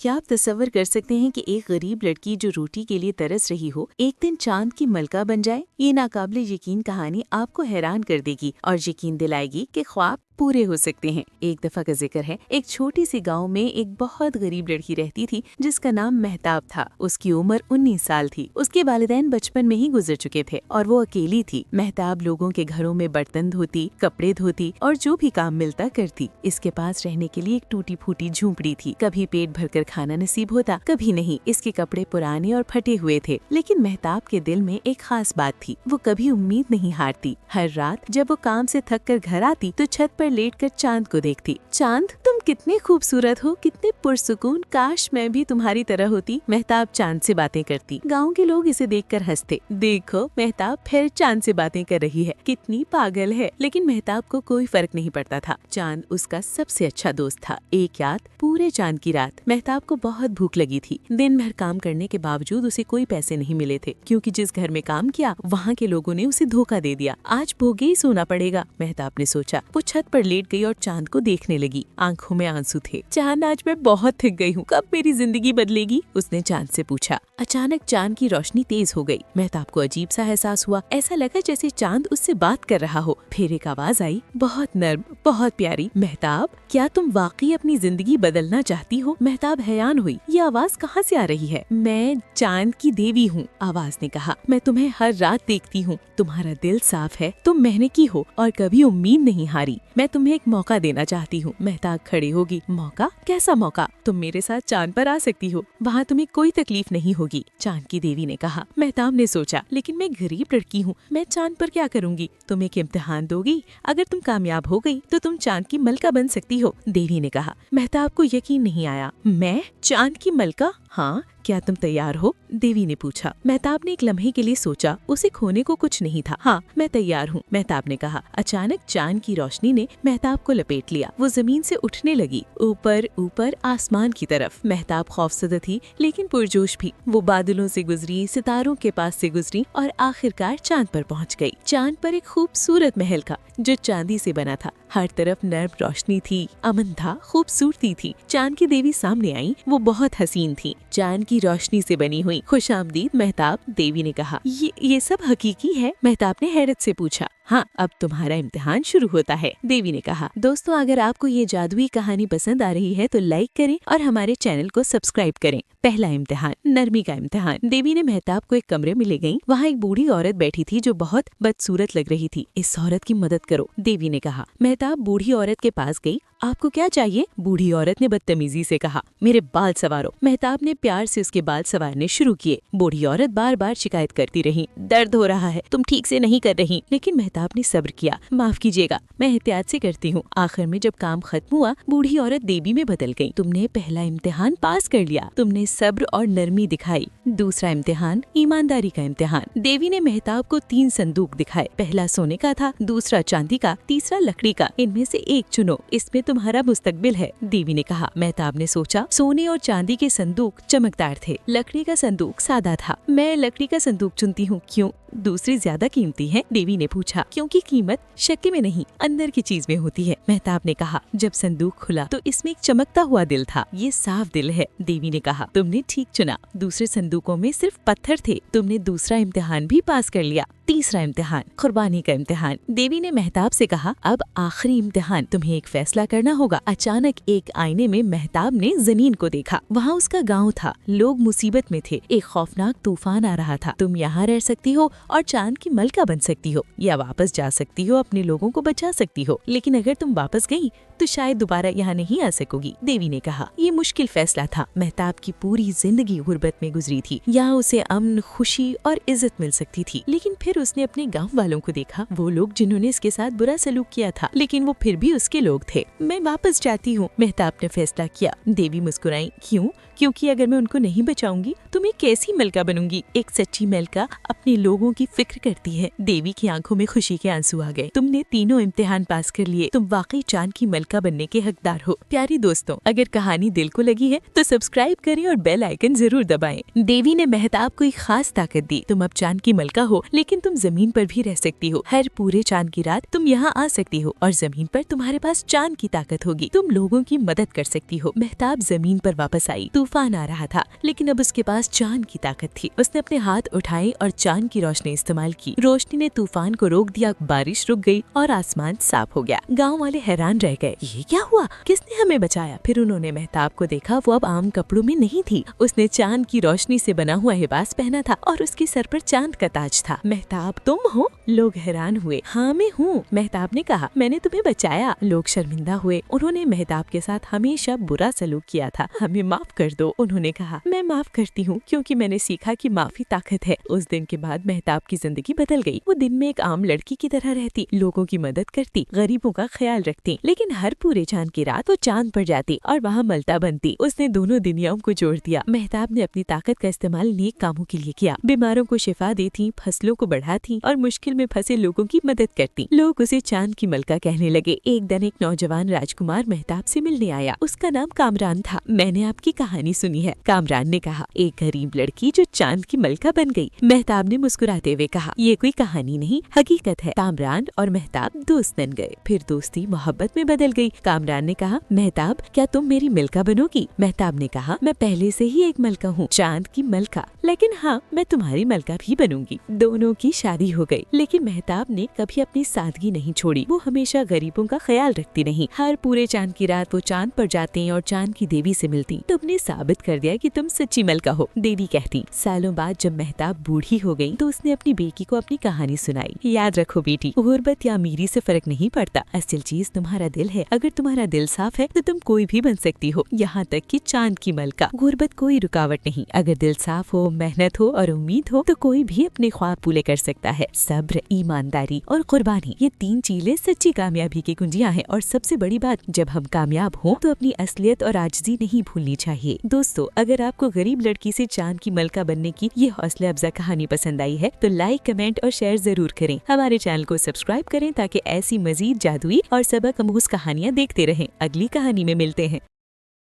क्या आप तसव्वुर कर सकते हैं कि एक गरीब लड़की जो रोटी के लिए तरस रही हो एक दिन चांद की मलका बन जाए? ये नाकाबिले यकीन कहानी आपको हैरान कर देगी और यकीन दिलाएगी कि ख्वाब पूरे हो सकते हैं। एक दफा का जिक्र है, एक छोटी सी गांव में एक बहुत गरीब लड़की रहती थी जिसका नाम मेहताब था। उसकी उम्र 19 साल थी। उसके वालिदैन बचपन में ही गुजर चुके थे और वो अकेली थी। मेहताब लोगों के घरों में बर्तन धोती, कपड़े धोती और जो भी काम मिलता करती। इसके पास रहने के लिए एक टूटी फूटी झूंपड़ी थी। कभी पेट भरकर खाना नसीब होता, कभी नहीं। इसके कपड़े पुराने और फटे हुए थे, लेकिन मेहताब के दिल में एक खास बात थी। वो कभी उम्मीद नहीं हारती। हर रात जब वो काम से थक कर घर आती तो छत पर लेटकर चांद को देखती। चांद, तुम कितने खूबसूरत हो, कितने पुरसुकून, काश मैं भी तुम्हारी तरह होती। मेहताब चांद से बातें करती। गाँव के लोग इसे देखकर हंसते। देखो, मेहताब फिर चांद से बातें कर रही है, कितनी पागल है। लेकिन मेहताब को कोई फर्क नहीं पड़ता था। चांद उसका सबसे अच्छा दोस्त था। एक रात, पूरे चांद की रात, मेहताब को बहुत भूख लगी थी। दिन भर काम करने के बावजूद उसे कोई पैसे नहीं मिले थे, क्योंकि जिस घर में काम किया वहाँ के लोगों ने उसे धोखा दे दिया। आज भोगे ही सोना पड़ेगा, मेहताब ने सोचा। वो छत पर लेट गई और चांद को देखने लगी। आंखों में आंसू थे। चांद, आज मैं बहुत थक गई हूँ, कब मेरी जिंदगी बदलेगी? उसने चांद से पूछा। अचानक चांद की रोशनी तेज हो गई। मेहताब को अजीब सा एहसास हुआ। ऐसा लगा जैसे चांद उससे बात कर रहा हो। फिर एक आवाज आई, बहुत नर्म, बहुत प्यारी। मेहताब, क्या तुम वाकई अपनी जिंदगी बदलना चाहती हो? मेहताब हैरान हुई। ये आवाज कहाँ से आ रही है? मैं चांद की देवी हूँ, आवाज ने कहा। मैं तुम्हें हर रात देखती हूँ। तुम्हारा दिल साफ है, तुम मेहनती हो और कभी उम्मीद नहीं हारी। मैं तुम्हें एक मौका देना चाहती हूँ। मेहताब खड़ी होगी। मौका? कैसा मौका? तुम मेरे साथ चांद पर आ सकती हो, वहाँ तुम्हें कोई तकलीफ नहीं होगी, चांद की देवी ने कहा। मेहताब ने सोचा, लेकिन मैं गरीब लड़की हूँ, मैं चांद पर क्या करूँगी? तुम एक इम्तिहान दोगी, अगर तुम कामयाब हो गई तो तुम चांद की मलका बन सकती हो, देवी ने कहा। मेहताब को यकीन नहीं आया। मैं चांद की मलका? हाँ, क्या तुम तैयार हो? देवी ने पूछा। मेहताब ने एक लम्हे के लिए सोचा। उसे खोने को कुछ नहीं था। हाँ, मैं तैयार हूँ, मेहताब ने कहा। अचानक चांद की रोशनी ने मेहताब को लपेट लिया। वो जमीन से उठने लगी, ऊपर ऊपर आसमान की तरफ। मेहताब खौफजदा थी, लेकिन पुरजोश भी। वो बादलों से गुजरी, सितारों के पास से गुजरी और आखिरकार चांद पर पहुँच गई। चांद पर एक खूबसूरत महल था जो चांदी से बना था। हर तरफ नर्म रोशनी थी, अमन था, खूबसूरती थी। चांद की देवी सामने आई। वो बहुत हसीन थी। चांद की रोशनी से बनी हुई। खुशामदीद मेहताब, देवी ने कहा। ये सब हकीकी है? मेहताब ने हैरत से पूछा। हाँ, अब तुम्हारा इम्तिहान शुरू होता है, देवी ने कहा। दोस्तों, अगर आपको ये जादुई कहानी पसंद आ रही है तो लाइक करें और हमारे चैनल को सब्सक्राइब करें। पहला इम्तिहान, नरमी का इम्तिहान। देवी ने मेहताब को एक कमरे में ले गई। वहाँ एक बूढ़ी औरत बैठी थी जो बहुत बदसूरत लग रही थी। इस औरत की मदद करो, देवी ने कहा। मेहताब बूढ़ी औरत के पास गई। आपको क्या चाहिए? बूढ़ी औरत ने बदतमीजी से कहा। मेरे बाल संवारो। मेहताब ने प्यार से उसके बाल संवारने शुरू किए। बूढ़ी औरत बार बार शिकायत करती रही। दर्द हो रहा है, तुम ठीक से नहीं कर रही। लेकिन मेहताब ने सब्र किया। माफ कीजिएगा, मैं एहतियात से करती हूँ। आखिर में जब काम खत्म हुआ, बूढ़ी औरत देवी में बदल गई। तुमने पहला इम्तिहान पास कर लिया, तुमने सब्र और नरमी दिखाई। दूसरा इम्तिहान, ईमानदारी का इम्तिहान। देवी ने मेहताब को 3 संदूक दिखाए। पहला सोने का था, दूसरा चांदी का, तीसरा लकड़ी का। इनमें से एक चुनो, इसमें तुम्हारा मुस्तकबिल है, देवी ने कहा। मेहताब ने सोचा। सोने और चांदी के संदूक चमकदार थे, लकड़ी का संदूक सादा था। मैं लकड़ी का संदूक चुनती हूँ। क्यों? दूसरी ज्यादा कीमती है, देवी ने पूछा। क्योंकि कीमत शक्ल में नहीं, अंदर की चीज में होती है, मेहताब ने कहा। जब संदूक खुला तो इसमें एक चमकता हुआ दिल था। ये साफ दिल है, देवी ने कहा। तुमने ठीक चुना। दूसरे संदूकों में सिर्फ पत्थर थे। तुमने दूसरा इम्तिहान भी पास कर लिया। तीसरा इम्तिहान, कुर्बानी का इम्तिहान। देवी ने मेहताब से कहा। अब आखिरी इम्तिहान, तुम्हें एक फैसला करना होगा। अचानक एक आईने में मेहताब ने जमीन को देखा। वहाँ उसका गाँव था। लोग मुसीबत में थे। एक खौफनाक तूफान आ रहा था। तुम यहाँ रह सकती हो और चांद की मलका बन सकती हो, या वापस जा सकती हो, अपने लोगों को बचा सकती हो। लेकिन अगर तुम वापस गई तो शायद दोबारा यहाँ नहीं आ सकोगी, देवी ने कहा। ये मुश्किल फैसला था। मेहताब की पूरी जिंदगी गुर्बत में गुजरी थी। यहाँ उसे अमन, खुशी और इज्जत मिल सकती थी। लेकिन फिर उसने अपने गाँव वालों को देखा, वो लोग जिन्होंने इसके साथ बुरा सलूक किया था, लेकिन वो फिर भी उसके लोग थे। मैं वापस जाती हूँ, मेहताब ने फैसला किया। देवी मुस्कुराई। क्यों? क्योंकि अगर मैं उनको नहीं बचाऊंगी तो मैं कैसी मलका बनूंगी? एक सच्ची मलका अपने लोगों की फिक्र करती है। देवी की आंखों में खुशी के आंसू आ गए। तुमने तीनों इम्तिहान पास कर लिए। तुम वाकई चांद की मलका मलका बनने के हकदार हो। प्यारी दोस्तों, अगर कहानी दिल को लगी है तो सब्सक्राइब करें और बेल आइकन जरूर दबाएं। देवी ने मेहताब को एक खास ताकत दी। तुम अब चांद की मलका हो, लेकिन तुम जमीन पर भी रह सकती हो। हर पूरे चांद की रात तुम यहाँ आ सकती हो और जमीन पर तुम्हारे पास चांद की ताकत होगी। तुम लोगों की मदद कर सकती हो। मेहताब जमीन पर वापस आई। तूफान आ रहा था, लेकिन अब उसके पास चांद की ताकत थी। उसने अपने हाथ उठाए और चांद की रोशनी इस्तेमाल की। रोशनी ने तूफान को रोक दिया, बारिश रुक गई और आसमान साफ हो गया। गाँव वाले हैरान रह गए, ये क्या हुआ, किसने हमें बचाया? फिर उन्होंने मेहताब को देखा, वो अब आम कपड़ों में नहीं थी। उसने चांद की रोशनी से बना हुआ लिबास पहना था और उसके सर पर चांद का ताज था। मेहताब तुम हो? लोग हैरान हुए। हाँ मैं हूँ, मेहताब ने कहा, मैंने तुम्हें बचाया। लोग शर्मिंदा हुए। उन्होंने मेहताब के साथ हमेशा बुरा सलूक किया था। हमें माफ कर दो। उन्होंने कहा, मैं माफ करती हूँ, क्योंकि मैंने सीखा कि माफी ताकत है। उस दिन के बाद मेहताब की जिंदगी बदल गई। वो दिन में एक आम लड़की की तरह रहती, लोगों की मदद करती, गरीबों का ख्याल रखती, लेकिन हर पूरे चांद की रात वो चांद पर जाती और वहाँ मलता बनती। उसने दोनों दुनियाओं को जोड़ दिया। मेहताब ने अपनी ताकत का इस्तेमाल नेक कामों के लिए किया। बीमारों को शिफा देती, फसलों को बढ़ाती और मुश्किल में फंसे लोगों की मदद करती। लोग उसे चांद की मलका कहने लगे। एक दिन एक नौजवान राजकुमार मेहताब से मिलने आया। उसका नाम कामरान था। मैंने आपकी कहानी सुनी है, कामरान ने कहा। एक गरीब लड़की जो चांद की मलका बन गई। मेहताब ने मुस्कुराते हुए कहा, ये कोई कहानी नहीं, हकीकत है। कामरान और मेहताब दोस्त बन गए। फिर दोस्ती मोहब्बत में बदल गई। कामरान ने कहा, मेहताब क्या तुम मेरी मलका बनोगी? मेहताब ने कहा, मैं पहले से ही एक मलका हूँ, चांद की मलका, लेकिन हाँ मैं तुम्हारी मलका भी बनूंगी। दोनों की शादी हो गई, लेकिन मेहताब ने कभी अपनी सादगी नहीं छोड़ी। वो हमेशा गरीबों का ख्याल रखती रही। हर पूरे चांद की रात वो चांद पर जाते और चांद की देवी से मिलती। तुमने साबित कर दिया कि तुम सच्ची मलका हो, देवी कहती। सालों बाद जब मेहताब बूढ़ी हो गई तो उसने अपनी बेटी को अपनी कहानी सुनाई। याद रखो बेटी, गुर्बत या अमीरी से फर्क नहीं पड़ता, असल चीज तुम्हारा दिल है। अगर तुम्हारा दिल साफ है तो तुम कोई भी बन सकती हो, यहाँ तक कि चांद की मलका। गुर्बत कोई रुकावट नहीं। अगर दिल साफ हो, मेहनत हो और उम्मीद हो तो कोई भी अपने ख्वाब पूरे कर सकता है। सब्र, ईमानदारी और कुर्बानी, ये 3 चीजें सच्ची कामयाबी की कुंजियां हैं। और सबसे बड़ी बात, जब हम कामयाब हों तो अपनी असलियत और आजिज़ी नहीं भूलनी चाहिए। दोस्तों, अगर आपको गरीब लड़की से चांद की मलका बनने की ये हौसला अफजा कहानी पसंद आई है तो लाइक, कमेंट और शेयर जरूर करें। हमारे चैनल को सब्सक्राइब करें ताकि ऐसी मजीद जादुई और सबक आमूज कहानियाँ देखते रहें। अगली कहानी में मिलते हैं।